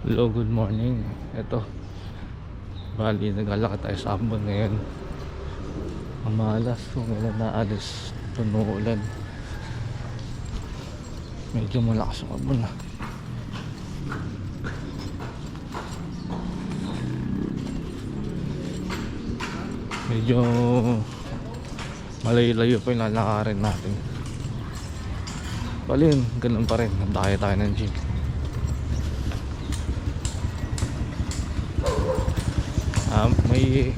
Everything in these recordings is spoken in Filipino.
Hello, good morning. Ito, bali naglalakad tayo sa Ambon ngayon. Ang malas kung ilan na alis, tumuulan. Medyo malakas ang Ambon na. Medyo malayo-layo pa yung lalakarin natin. Bali yun, ganun pa rin. Nandaya tayo ng gym. May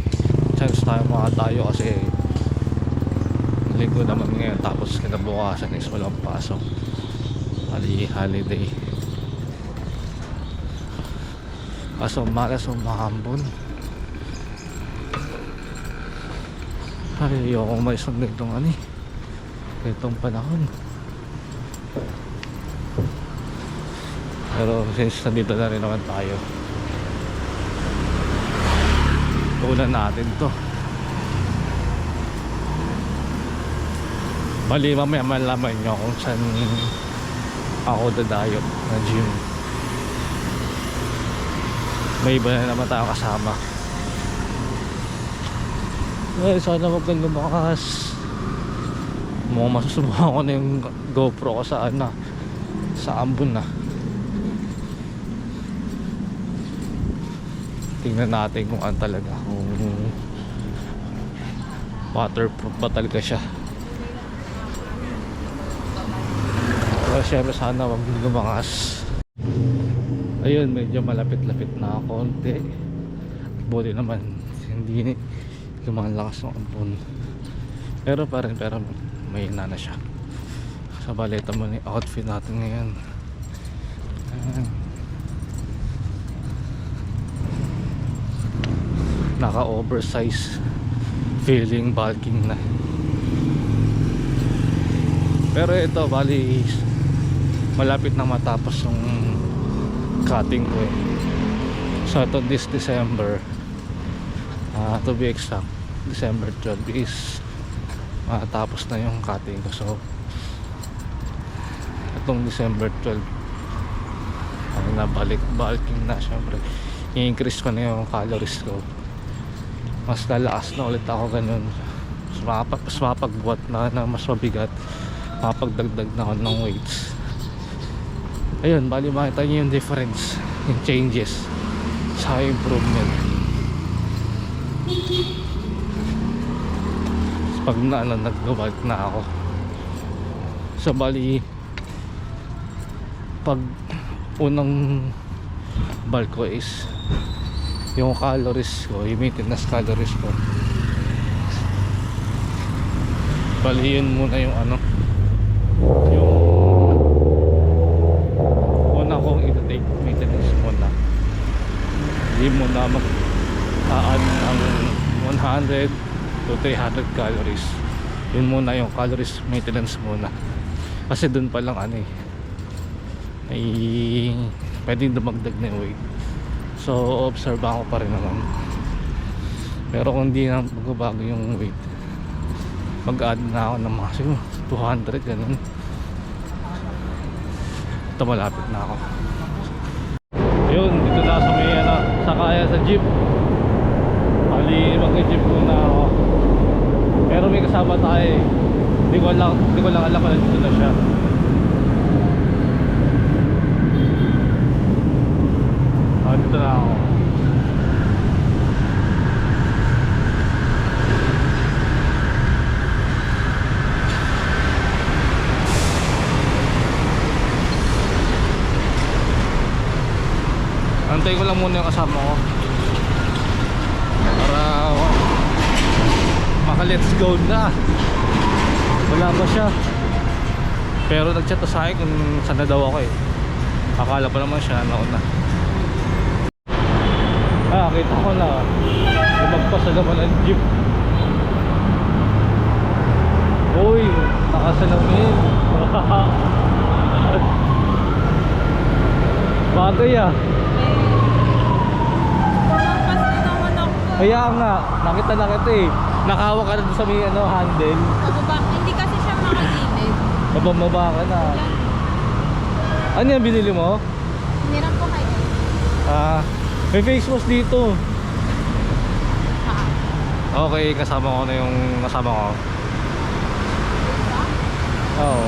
chance tayo makatayo kasi linggo naman ngayon, tapos kinabukasan is walang pasok, holiday. Kaso malas umahambon. Ay, ayoko may sundin itong itong panahon. Pero since nandito na rin naman tayo, ulan natin to. Bali mamaya malaman nyo kung saan ako dadayo na gym. May iba na naman tayo kasama. Ay, sana wag kang lumakas. Mukhang masusubukan ko na yung GoPro ko sa sa Ambon na. Tingnan natin kung ano talaga, kung waterproof ba talaga siya. Pero syempre sana wag lumakas. Ayun, medyo malapit-lapit na konti. Buti naman hindi lumalakas ng Ambon. Pero may na siya. Sa baleta mo yung outfit natin ngayon. Naka-oversize, feeling bulking na. Pero ito bali malapit na matapos yung cutting ko eh. So ito this December, to be exact, December 12 is matapos na yung cutting ko. So itong December 12 nabalik bulking na. Syempre i-increase ko na yung calories ko, mas lalakas na ulit ako ganun. Mas mapagbuhat na mas mabigat, mapagdagdag na ako ng weights. Ayun, bali makita nyo yung difference, yung changes sa improvement. Pag nag-bulk na ako, so bali pag unang bulk ko is yung calories ko, yung maintenance calories ko, bali yun muna yung yung una kong i-take maintenance muna. Hindi muna mag-add ng 100 to 300 calories. Yun muna yung calories maintenance muna, kasi dun pa lang ay pwedeng dumagdag na yung weight. So observe ako pa rin naman. Pero kung di na magbabago yung weight, mag-add na ako ng maximum 200 ganun. Ito malapit na ako. Yun, dito na sa may sakaya sa jeep. Bali mag-jeep muna ako. Pero may kasama tayo eh. Hindi ko lang alam kung dito na siya. Dito na ako. Antay ko lang muna yung kasama ko para maka-let's go na. Wala pa siya, pero nag-chat sa akin kung saan na daw ako eh. Akala pa naman siya nauna. Kita ko na lumagpas na naman ang jeep. Uy, nakasalamin. Bagay ah. Kaya nga, nakita na kita eh. Nakahawak ka na sa may handle. Hindi kasi siya makagilid. Mababa ka na. Ano yan binili mo? Hiniram ko kayo. May face wash dito. Ah, Okay, kasama ko na yung kasama ko. Oo.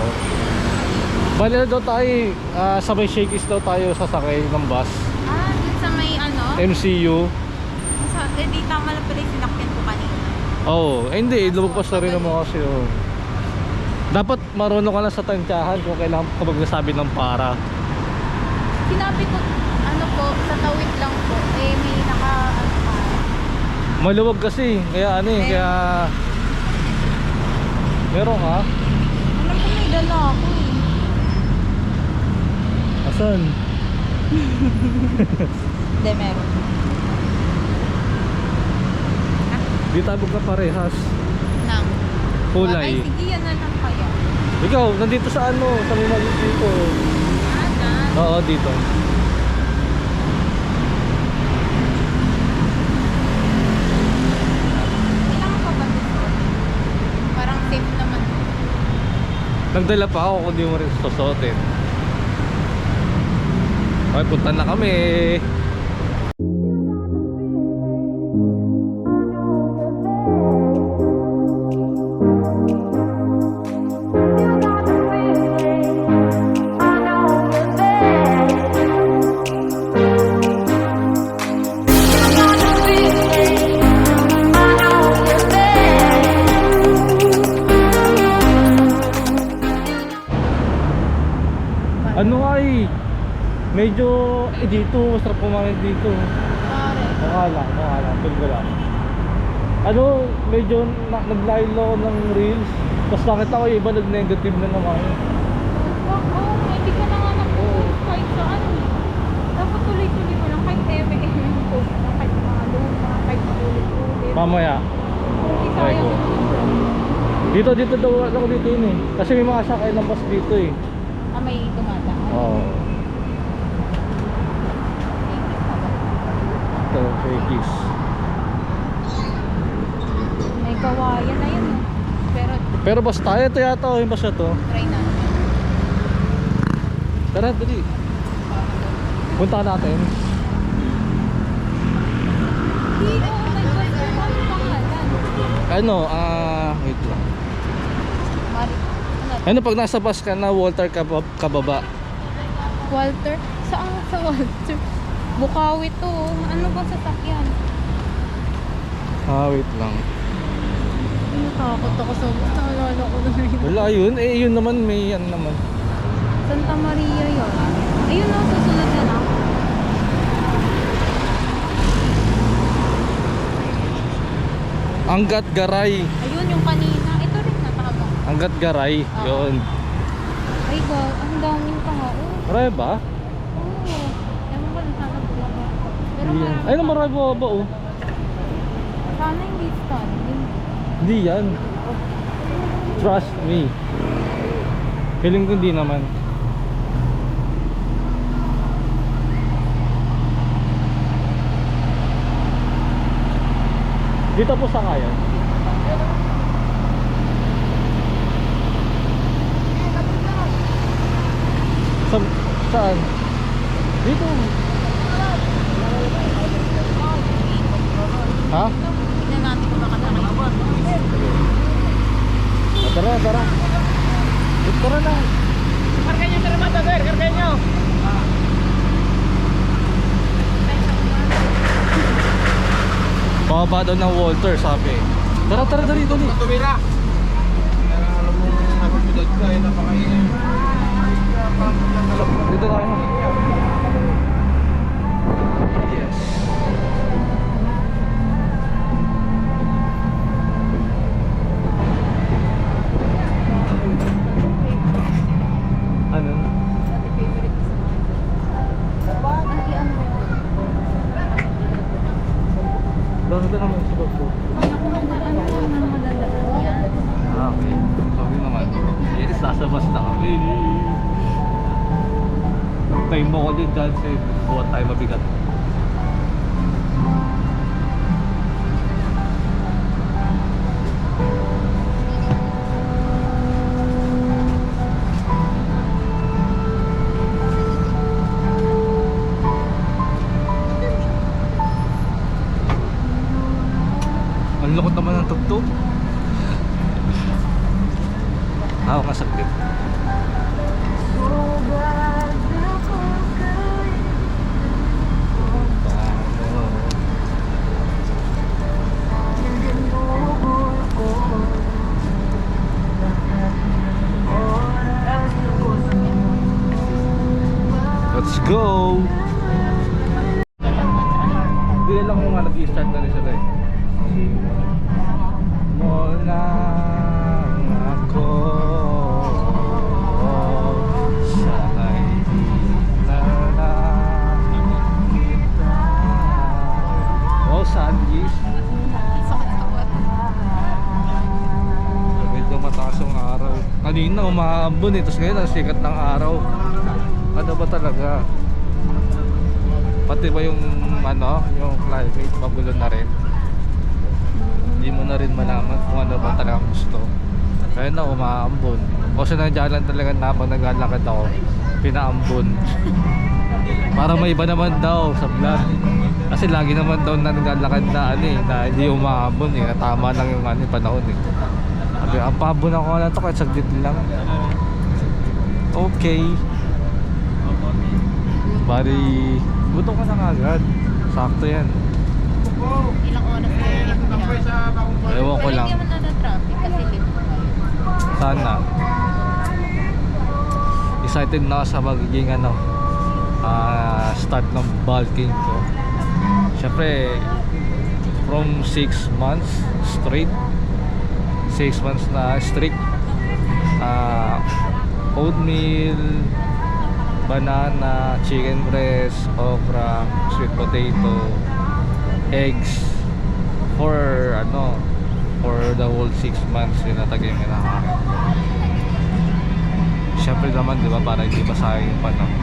Bali na daw tayo, sa may Shakey's daw tayo sasakay ng bus. dun sa may ano? MCU. Di tama lang pala yung sinakyan ko kanina. Oo, hindi, lumagpas na rin naman kasi oh. Dapat marunong ka na sa tansyahan kung kailangan kapag nasabi ng para. Sinabi ko, ano po, sa tawid lang po. Eh, may ano pa. Maluwag kasi, kaya ano eh, kaya... Meron ka? Alam ko may dala ako eh. Asan? Hindi, meron. Di tayo ka parehas. Nang. Kulay. Ay, sige, yan na lang kaya. Ikaw, nandito sa ano? Sa may maliit dito. Dyan. Oo, dito. Kailangan pa ba dito? Parang safe naman. Nagdala pa ako kung di mo rin susuotin. Okay, punta na kami. Ano nga eh, medyo dito, masarap kumain dito. Pare. Mukha lang, feel ko lang. Ano, medyo nag-line ako ng reels. Tapos nakita ko yung iba nag-negative na naman. Oo, hindi ka na nga nag-post kahit saan. Dapat tuloy-tuloy mo lang kahit eme-eme post lang, kahit mga luma, kahit ulit-ulit. Mamaya. Hindi Okay, sayang go. yun. Dito daw ako dito yun eh. Kasi may mga sakay ng bus dito eh. May dumadaan. Oo. Ito, Shakey's. May kawayan na yun. Pero bus tayo, ito yata o yung bus na to. Try natin. Tara, dali. Punta natin. Hindi, oh my God. Ano pangalan? Ano, wait lang. Mari. Ano pag nasa bus ka na, Walter kababa? Walter? Saan sa Walter? Bukawi to. Ano ba sasakyan? Wait lang. Natakot ako sa bus. Naalala ko na rin. Wala yun, yun naman may yan naman. Santa Maria yun. Ayun na, susunod na lang. Angat Garay. Ayun, yung kanina. Ito rin natama. Angat Garay, Oo. yun. Ay God, ang daming tao. Marami ba? Oo. Ewan ko na sana bumaba. Pero Yan. marami Ay, pa. marami ba oh? Sana hindi standing. Hindi yan. Trust me. Feeling ko hindi naman. Dito po sa kaya. Saan? Dito. Ha? Tignan natin kung makasakay. Tara, tara. Tara na. Karga nyo, sir, mata, sir. Karga nyo. Pababa daw ng Walter, sabi. Tara, tara, dali, dali. Tumira. Alam mo, napapidad ka, napakainin. Dito tayo. Yes. Ano? Bakit na naman sa bag ko? Okay. Sorry naman. Yes, nasa bus na kami. Time mo ko din dyan sa buwan tayo mabigat. ng tugtog. Hawak ka saglit. Let's go! Hindi lang kung nga nag-i-start na rin sila eh. Mula ako sana'y di na nakita. Oh, Sandys. Medyo mataas yung araw. Kanina umaambon eh, tapos ngayon ang sikat ng araw. Ano ba talaga? Pati ba yung yung climate magulo na rin? Hindi mo na rin malaman kung ano ba talagang gusto. Kaya na umaambon. Kasi nandiyan talaga na pag naglalakad ako, pinaambon. Para may iba naman daw sa vlog. Kasi lagi naman daw na naglalakad na na hindi umaambon eh. Tama lang yung panahon eh. Sabi, ang paambon ako na to kahit saglit lang. Okay. Bari, buto ka na kagad. Sakto yan. Ilang oras na yun? Ewan ko lang. Hindi naman na traffic kasi late. Sana. Excited na ako sa magiging start ng bulking ko. Siyempre, from 6 months straight, 6 months na strict, oatmeal, banana, chicken breast, okra, sweet potato, eggs for for the whole 6 months yun na tagay yung kinakain. Siyempre naman di ba para hindi masayang yung panahon.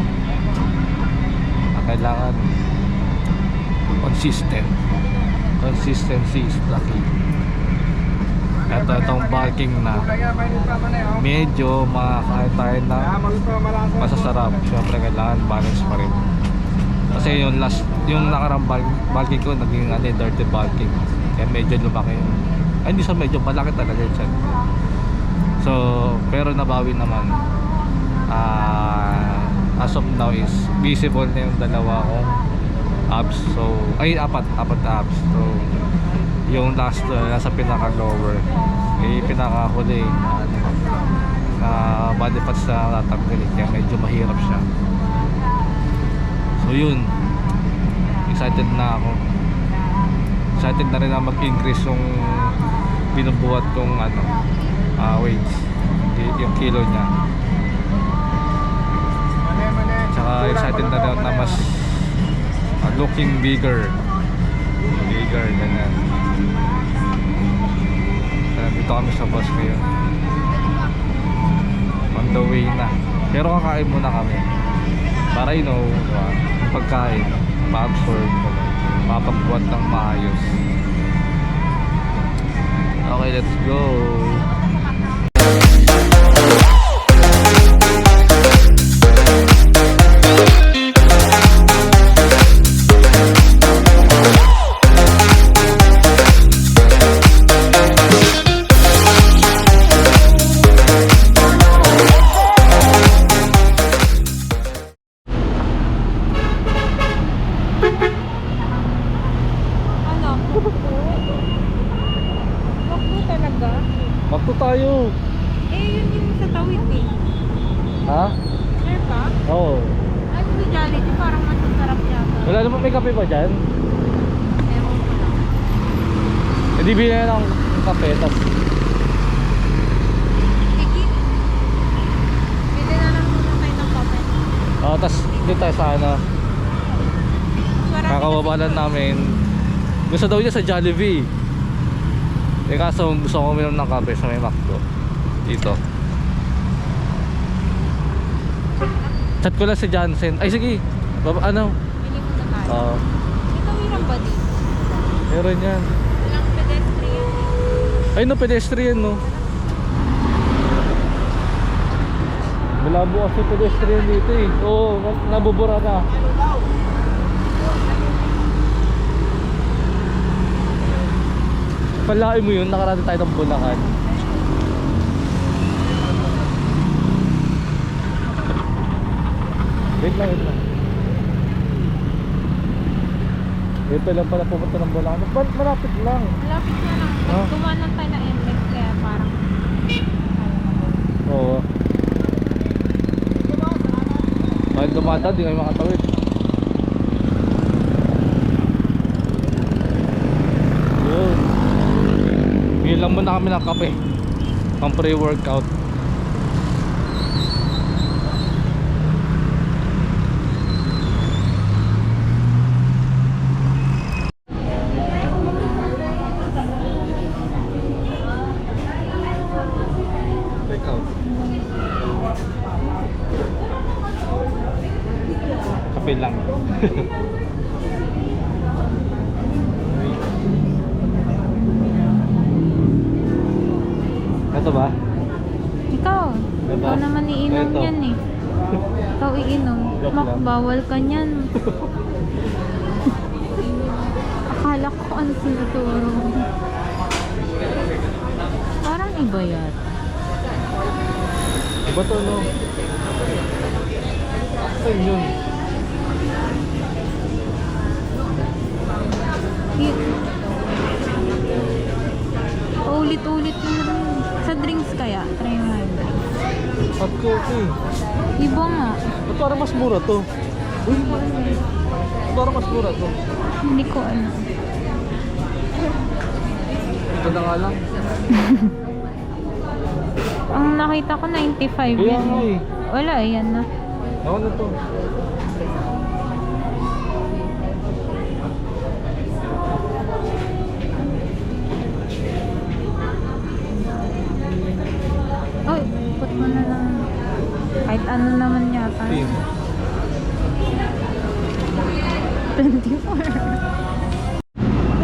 Kailangan consistency is the key. Itong bulking na medyo makakain tayo na masasarap. Siyempre kailangan balance pa rin. Kasi yung nakarang bulking ko naging dirty bulking. Kaya medyo lumaki yun. Ay hindi sa medyo malaki talaga yun. So pero nabawi naman. As of now is visible na yung dalawa kong abs. So apat na abs. So yung last nasa pinaka lower pinaka huli na body parts na tatanggalin, kaya medyo mahirap siya. So yun, excited na ako. Excited na rin na mag-increase yung binubuhat kong weights, yung kilo niya. Tsaka excited na rin na mas looking bigger ganyan. Dito kami sa bus ngayon, on the way na, pero kakain muna kami para yung pagkain ma-absorb, mapagbuhat ng maayos. Okay, let's go. Bakto tayo. Yun yung sa tawid eh. Ha? Sure ka? Oo. Ay, si Jollibee parang masasarap yata. Wala naman may kape ba dyan? Ewan ko lang. Hindi bilhin ng kape, tas Sige. Bili na lang muna tayo ng kape. tas dito tayo sa Marami kakababa lang namin. Gusto daw niya sa Jollibee. Kaso gusto ko uminom ng kape sa may McDo dito. Chat ko lang si Jansen. Ay sige, Bili muna tayo. Oo. May tawiran ba dito? Meron yan. Walang pedestrian eh. Ay no, pedestrian no. Malabo kasi pedestrian dito eh. Oo, nabubura na. Palain mo yun, nakarating tayo ng Bulacan. Wait lang, wait lang. Ito lang pala pupunta ng Bulacan. Malapit lang. Malapit na lang. Ah. Dumaan lang tayo na MX kaya parang Oo. Kahit dumata, di kayo makatawid. Yun. Yun lang muna kami ng kape. Pang pre-workout. Take out. Kape lang. Ito ba? ikaw. Diba? Ikaw naman iinom Ito. yan eh. Ikaw iinom. Joke Mak, lang. bawal ka niyan. Akala ko ano sinuturo. Parang iba yan. Iba to, no? Saan yun? Ulit-ulit yun rin. Sa drinks kaya, try mo yung drinks. Hot coffee. Iba nga. Ba't parang mas mura to? Uy, ba't parang mas mura to? Hindi ko alam. Ito na nga lang. Ang nakita ko 95 Kaya yun. nga eh. Wala, yan na. Ako na to. Uy, put mo na lang. Kahit ano naman yata. Team. 24.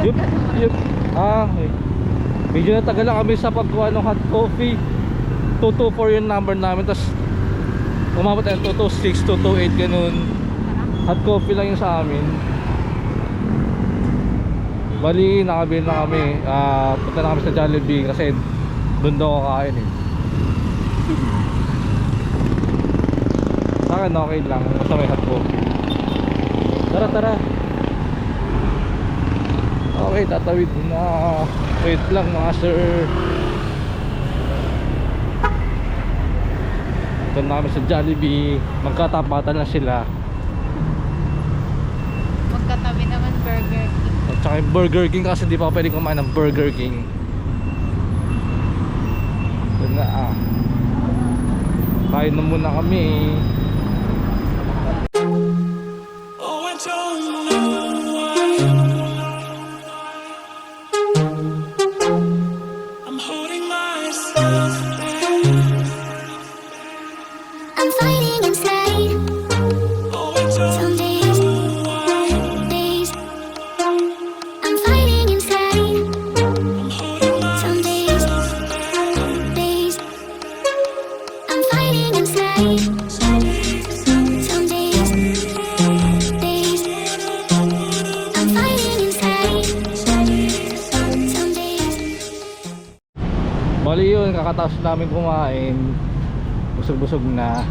Yup, yup. Ah, okay. Medyo natagal lang kami sa pagkuha ng hot coffee. 224 yung number namin. Tapos umabot tayo 226, 228 ganun. Hot coffee lang yung sa amin. Bali, nakabili na kami. Punta na kami sa Jollibee kasi doon daw kakain eh. Sa akin okay lang. Basta may hot coffee. Tara, tara. Okay, tatawid na. Wait lang mga sir. Ito na kami sa Jollibee. Magkatapatan na sila. Magkatabi naman Burger King. At saka yung Burger King kasi di pa ako pwede kumain ng Burger King. Ito na kain na muna kami. Oh, I don't know why I'm holding myself back. I'm fighting inside. Oh, I don't Some days, days. I'm fighting inside. I'm holding Some days, days. I'm fighting inside. Some days, days. I'm fighting inside. Some days. Bali yun, kakatapos namin kumain. Busog-busog na.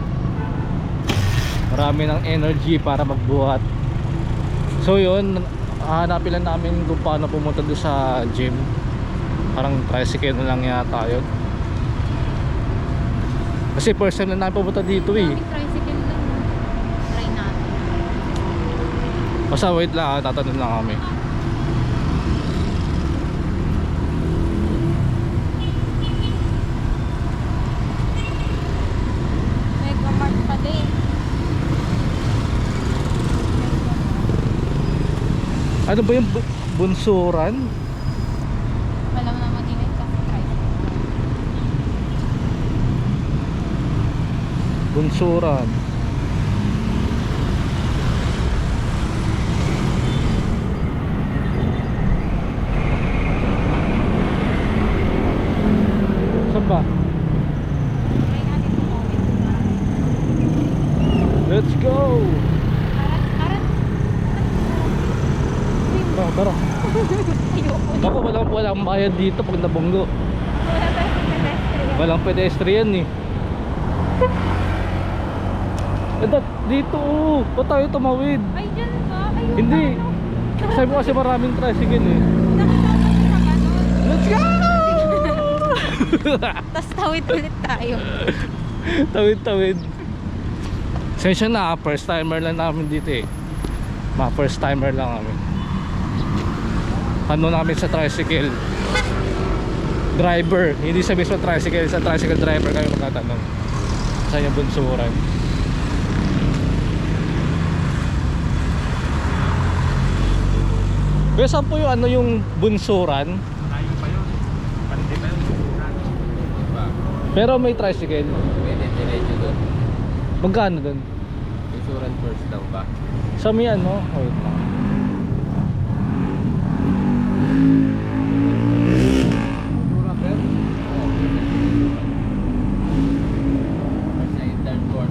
Marami ng energy para magbuhat. So yun, hahanapin lang namin kung paano pumunta doon sa gym. Parang tricycle na lang yata yun. Kasi first time na namin pumunta dito eh. Daming tricycle lang. Try natin. Basta wait lang, tatanong lang kami. Mega Mart pa din. Ano ba yung bunsuran? Alam naman din ito. Tricycle. Bunsuran. Saan ba? Try natin tumawid. Let's go! Arat, arat. Bang, Tara. Ayoko. Baka walang bayad dito pag nabunggo. Wala tayo sa pedestrian. Walang pedestrian eh. Dito oh. Ba't tayo tumawid? Ay, dyan ba? Ayun Hindi. ba, ano? Sabi mo kasi maraming tricycle eh. Nakita ko sa ganun. Let's go! Tapos tawid ulit tayo. Tawid. Sensya na, first timer lang namin dito eh. Mga first timer lang kami. Ano namin sa tricycle driver, hindi sa mismo tricycle, sa tricycle driver kami magtatanong sa yung bunsuran. Pero saan po yung ano yung bunsuran? Tayo pa yun. Pandi pa yun. Diba? Pero may tricycle. Pwede, diretso doon. Magkano dun? Insurance first daw ba? Sa may ano? Wait lang.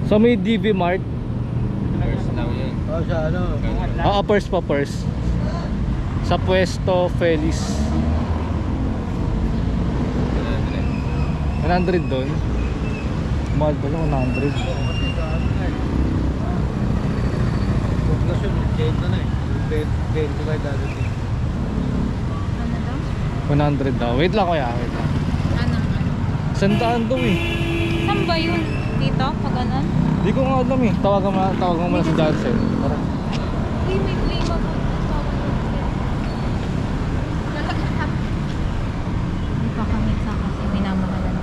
Sa may DB Mart. First lang yun. Oh, sa ano? First pa first. Sa Puesto Feliz. 100 doon. Mahal ba lang 100? Population, 80 na eh. 25 dadating. Ano daw? 100 daw. Wait lang kuya, wait lang. Ano? Sandaan daw eh. Saan ba yun? Dito? Pag ganun? Hindi ko nga alam eh. Tawagan mo muna si Johnson. Tara. Uy, may claim ako. Hindi pa kami sa kasi minamahalan.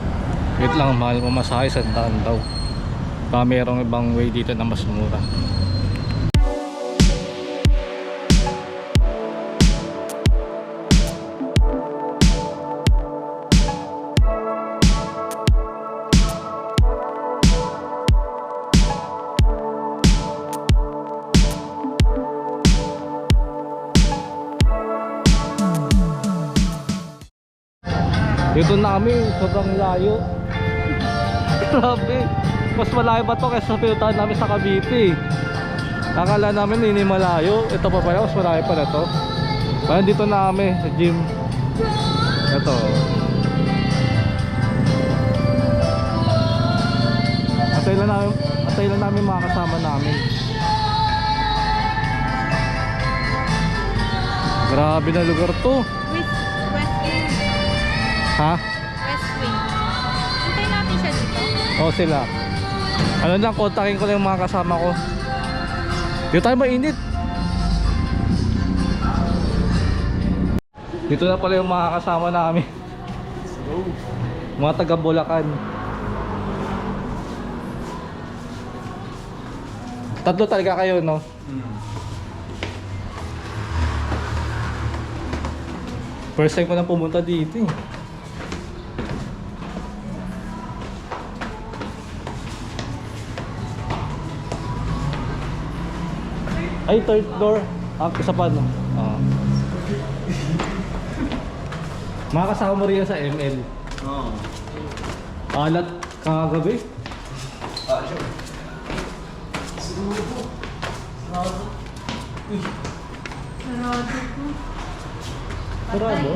Wait lang, mahal mamasahe, sandaan daw. Baka merong ibang way dito na mas mura. Dito na kami, sobrang layo. Grabe. Mas malayo ba to kaysa sa pinuntahan namin sa Cavite? Akala namin hindi malayo. Ito pa pala, mas malayo pa na to. Parang dito na kami sa gym. Ito. Antay lang namin mga kasama namin. Grabe na lugar to. West Wing. Ha? West Wing. Hintayin natin siya dito. O sila. Ano lang, kontakin ko lang yung mga kasama ko. Dito tayo mainit. Dito na pala yung mga kasama namin. Mga taga Bulacan. Tatlo talaga kayo, no? First time ko na pumunta dito eh. Ay, third floor. Isa pa, no? Makakasama mo rin yan sa ML. Oo. Alat kagabi. Sure. Sarado.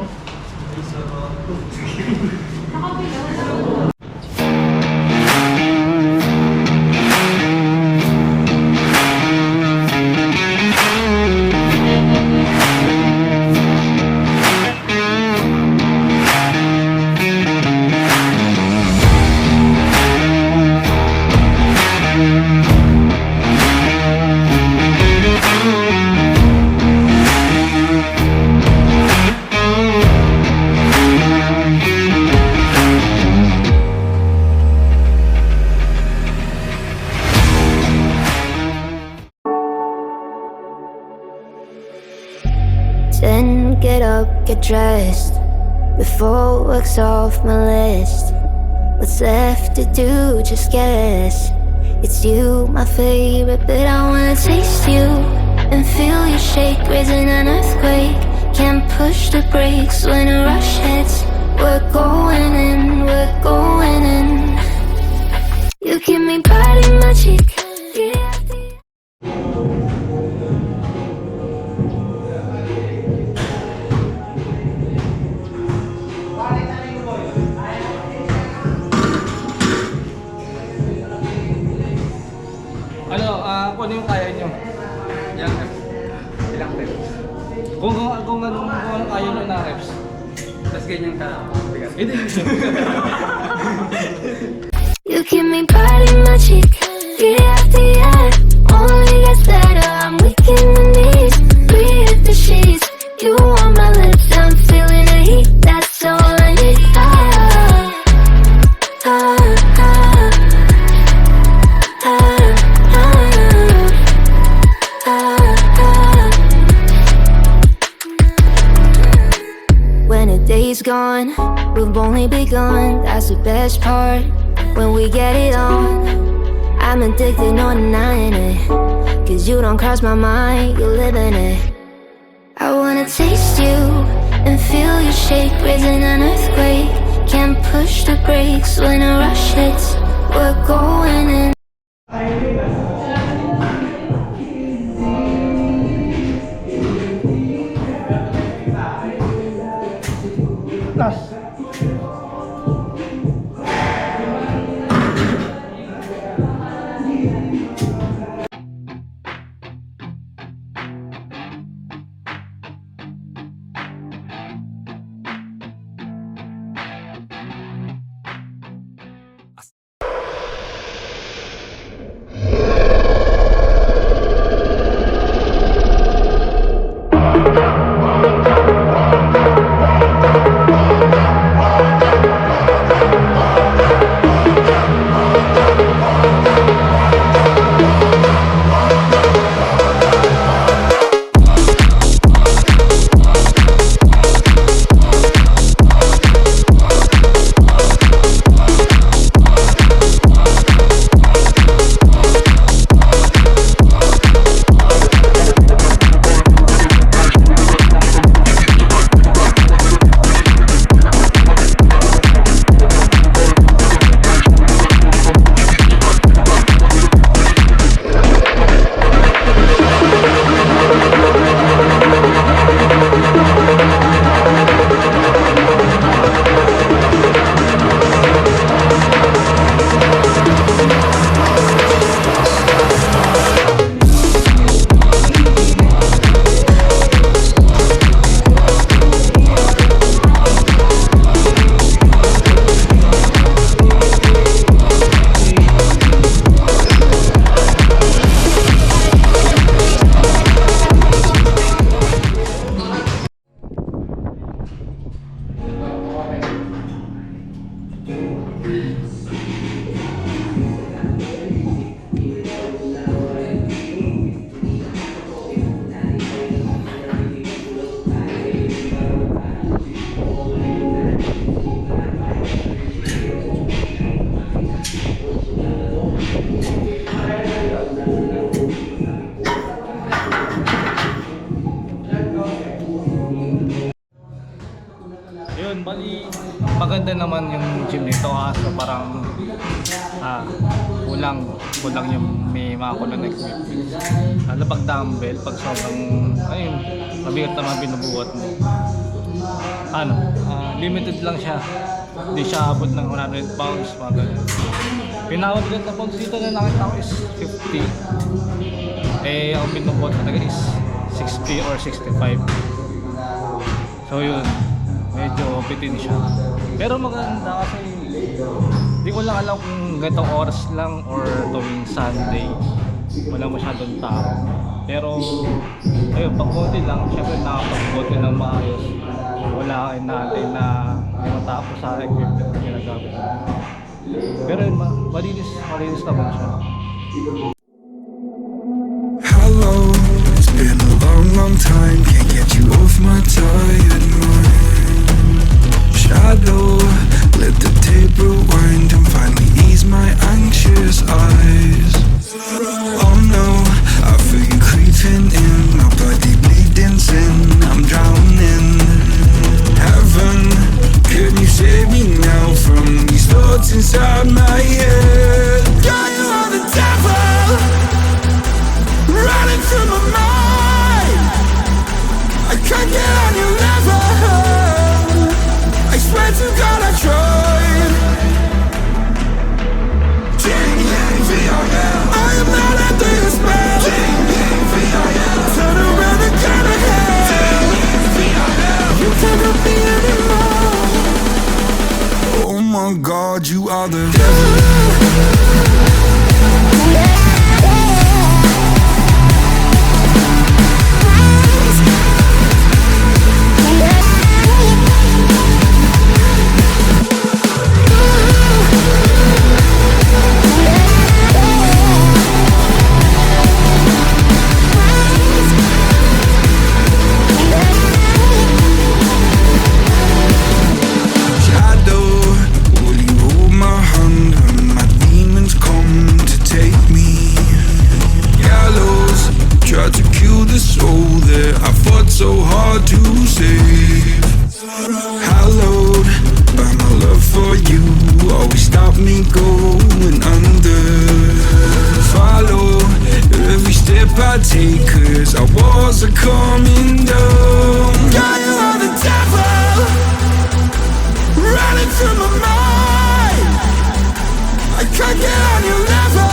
Then get up, get dressed before work's off my list. What's left to do, just guess. It's you, my favorite, but I wanna taste you and feel you shake, raising an earthquake. Can't push the brakes when a rush hits. We're going in, we're going in. You give me body magic. Yeah. Kung anong kaya nyo na reps. Tapos ganyan ka. Hindi. You keep me biting my cheek, day after year. Only gets better, I'm weak in the knees. We hit the sheets, you on my lips, I'm feeling the heat. That's all I need. When a day's gone, we've only begun. That's the best part. When we get it on, I'm addicted, no denying it. Cause you don't cross my mind, you live in it. I wanna taste you and feel you shake, raising an earthquake. Can't push the brakes when a rush hits. We're going in. Yun, bali maganda naman yung gym nito kaso parang kulang yung may mga kulang na equipment. Lalo pag dumbbell, pag sobrang ayun, mabigat naman binubuhat mo. Limited lang siya. Hindi siya abot ng 100 pounds, mga ganun. Pinakabigat na pounds dito na nakita ko is 50. Eh, ang binubuhat talaga is 60 or 65. So yun, medyo bitin siya. Pero maganda kasi di ko lang alam kung ganitong oras lang or tuwing Sunday wala masyadong tao. Pero ayun, pag konti lang, syempre nakapag-konti ng maayos. Wala kayo natin na may matapos sa equipment na ginagamit. Pero yun, malinis naman siya. Hello, it's been a long time. Can't get you off my tired mind. Shadow, let the tape rewind and finally ease my anxious eyes. Oh no, I feel you creeping in, my body bleeding sin. I'm drowning. Heaven, can you save me now from these thoughts inside my head? God, you are the devil running through my mind. I can't get on your safe. Hallowed by my love for you, always stop me going under. Follow every step I take, 'cause our walls are coming down. Yeah, you are the devil running through my mind. I can't get on your level,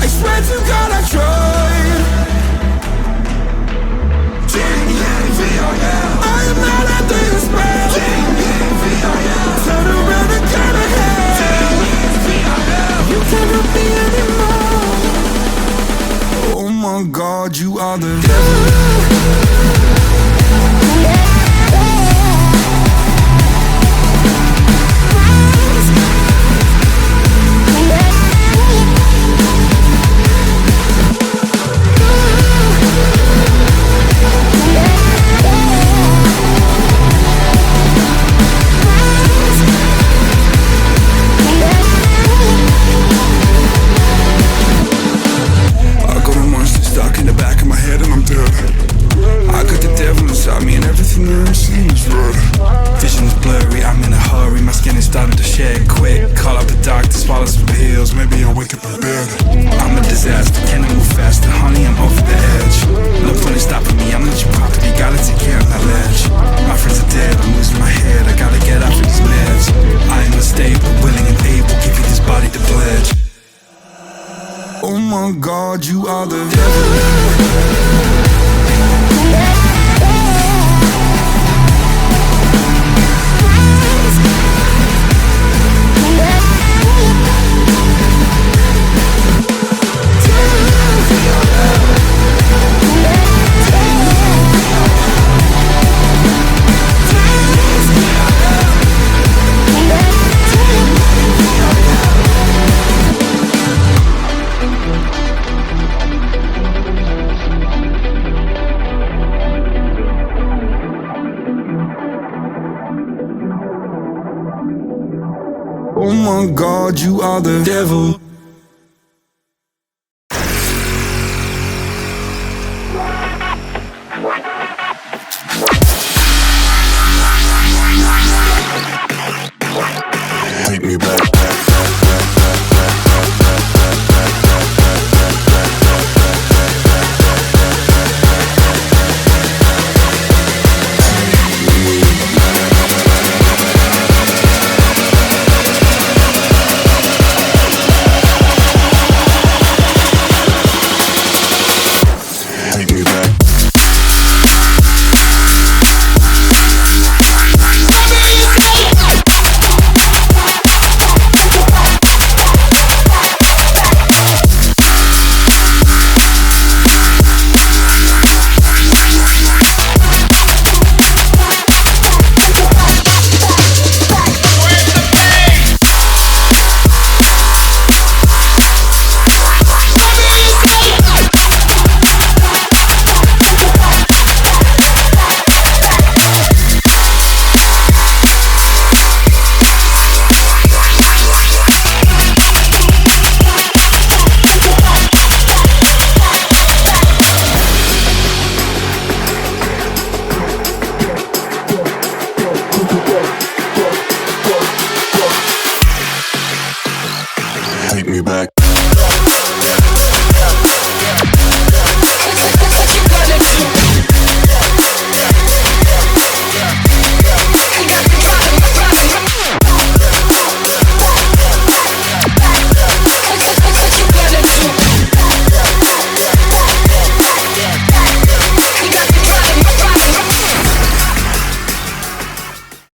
I swear to God I tried. I am not under your spell. Turn around and go to hell. You can't help me anymore. Oh my God, you are the devil. I got a monster stuck in the back of my head and I'm dead. I got the devil inside me and everything that I see is red. Vision is blurry, I'm in a hurry, my skin is starting to shed quick. Call up the doctor, swallow some pills, maybe I'll wake up in bed. I'm a disaster, can I move faster? Honey, I'm over the edge. No point in stopping me, I'm not your property, gotta take care of my ledge. My friends are dead, I'm losing my head, I gotta get off of these meds. I am unstable, willing and able, give you this body to pledge. Oh my God, you are the devil. Oh my God, you are the devil. Take me back. Take me back. Take me back.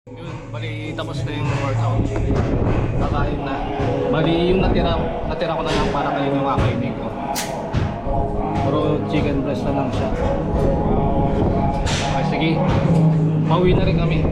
Yun, bali tapos na yung workout. Kakain na. Bali yung natira ko na lang para kayo yung kakainin ko. Puro chicken breast na lang siya. Okay, sige. Pauwi na rin kami.